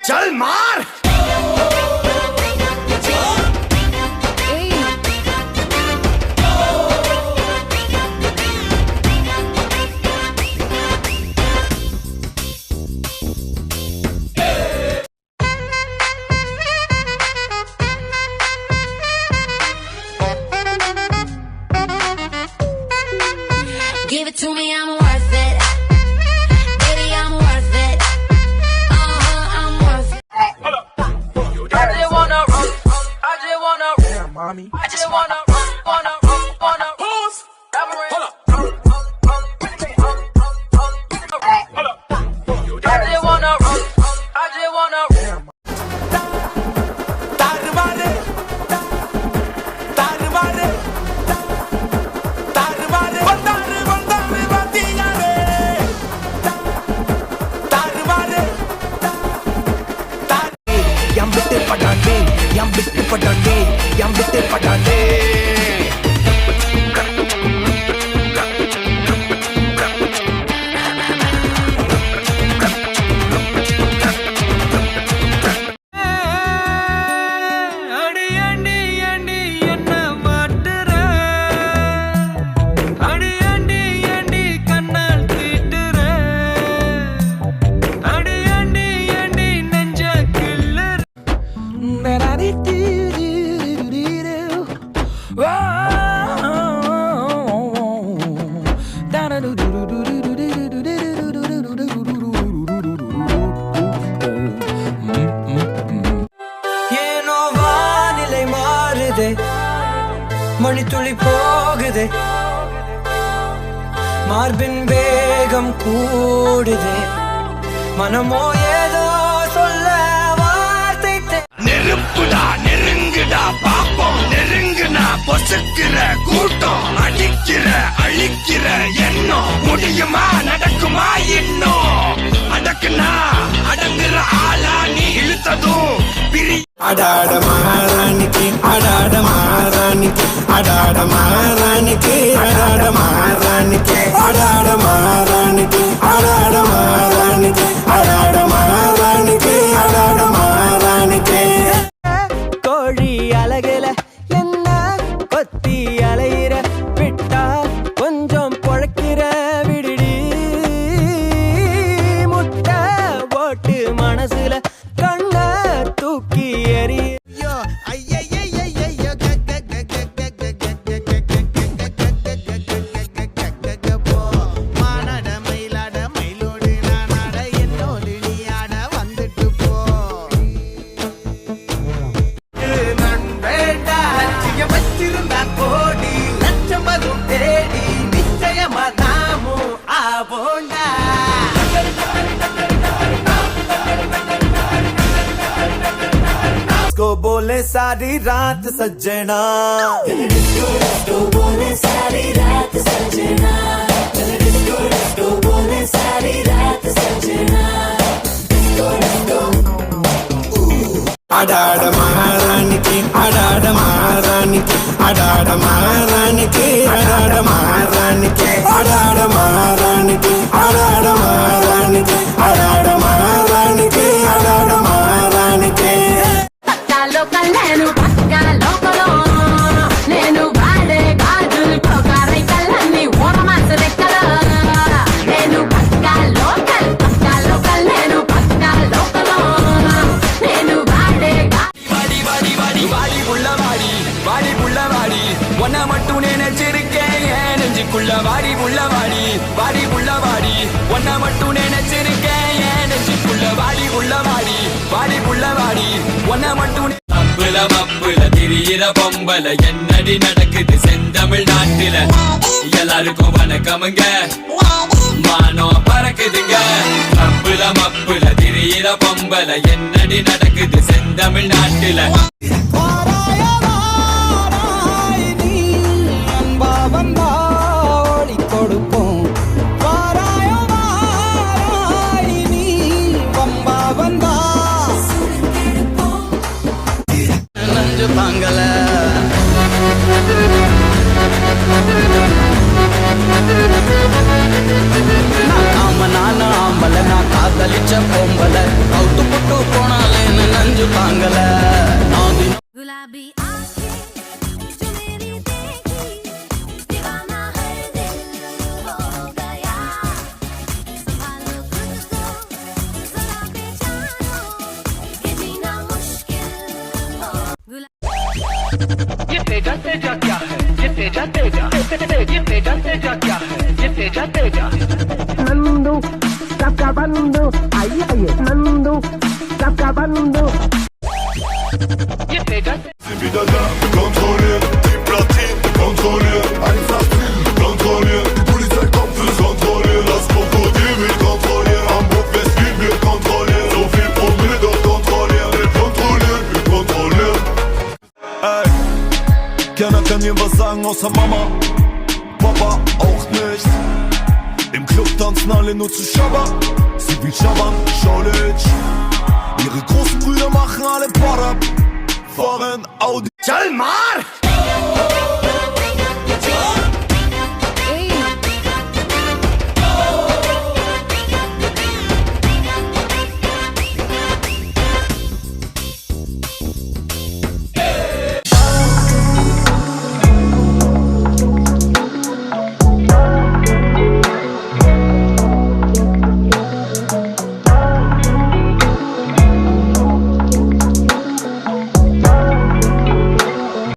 चल मार Give it to me, I'm worth it. Baby, I'm worth it. I'm worth it. I just wanna run. I just wanna run. Mommy. I just wanna run. Wanna pause. Hold up. I just wanna run. I just wanna run. Yang bitte padande, yang bitte padande. மணி துளி போகுதே மார்பின் வேகம் கூடுதே மனமோ ஏதோ சொல்ல வார்த்தை நெருப்புடா நெருங்குடா பாப்போம் நெருங்குனா பொசுக்கிற கூட்டம் அடிக்கிற அழிக்கிற எண்ணம் முடியுமா நடக்குமா இன்னும் அடக்குனா அடங்குற ஆளா நீ இழுத்ததும் பிரி அடாட மகாராணிக்கு அடாட மகாராணிக்கு அடாட மகாராணிக்கு அடாட மகாராணிக்கு அடாட மகாராணிக்கு அடாட மகாராணிக்கு அடாட மகாராணிக்கு அடாட மகாராணிக்கு கோழி அழகுல என்ன கொத்தி அலையிற விட்டா கொஞ்சம் பொழைக்கிற விடுடி முட்டை போட்டு மனசுல கண்ண தூக்கி எறி बोले सारी रात सज्जना बोले सारी रात सज्जना बोले सारी रात सज्जना अडाड़ महारानी की अडाड़ महारानी की अडाड़ महारानी की अडाड़ महारानी की अडाड़ महारानी की अडाड़ महारानी की अडाड़ महारानी की अडाड़ महारानी की నేను పక్క లోకలో నేను వాడే గాజులు టోకారై కళ్ళన్ని ఓరమాస రెక్కలో నేను పక్క లోకల్ నేను పక్క లోకలో నేను వాడే வாடி வாடி வாடி வாடி புள்ளவாடி வாடி புள்ளவாடி ஒன்ன மட்டும் நினைச்சிருக்கேன் என் நெஞ்சுக்குள்ள வாடி புள்ளவாடி வாடி புள்ளவாடி ஒன்ன மட்டும் நினைச்சிருக்கேன் என் நெஞ்சுக்குள்ள வாடி புள்ளவாடி வாடி புள்ளவாடி ஒன்ன மட்டும் மப்புல திரியிற பொம்பல என்னடி நடக்குது செந்தமிழ் நாட்டுல எல்லாருக்கும் வணக்கமுங்க மானம் பறக்குதுங்க மப்புல திரியிற பொம்பல என்னடி நடக்குது செந்தமிழ் நாட்டுல பாங்கல நான் ஆம்பல நான் காதலிச்ச பொம்பல அவுத்து புட்டு போனா तेजा तेजा ये तेजा तेजा क्या है ये तेजा तेजा नंदू सबका बंधु आइए आइए नंदू सबका बंधु ये Teja Wieder da, kontrolliert, die Platine kontrolliert, Einsatzteam kontrolliert, die Polizei kommt fürs Kontrollieren, das Krokodil will kontrollieren, Hamburg West-Wien wird kontrolliert, so viel Promille doch kontrollieren, wir kontrollieren. Ey, keiner kann mir was sagen außer Mama, Papa auch nicht. Im Club tanzen alle nur zu Shabba, sie will Shabban, Schaulich. Ihre großen Brüder machen alle Parab, fahren Audi. चल मार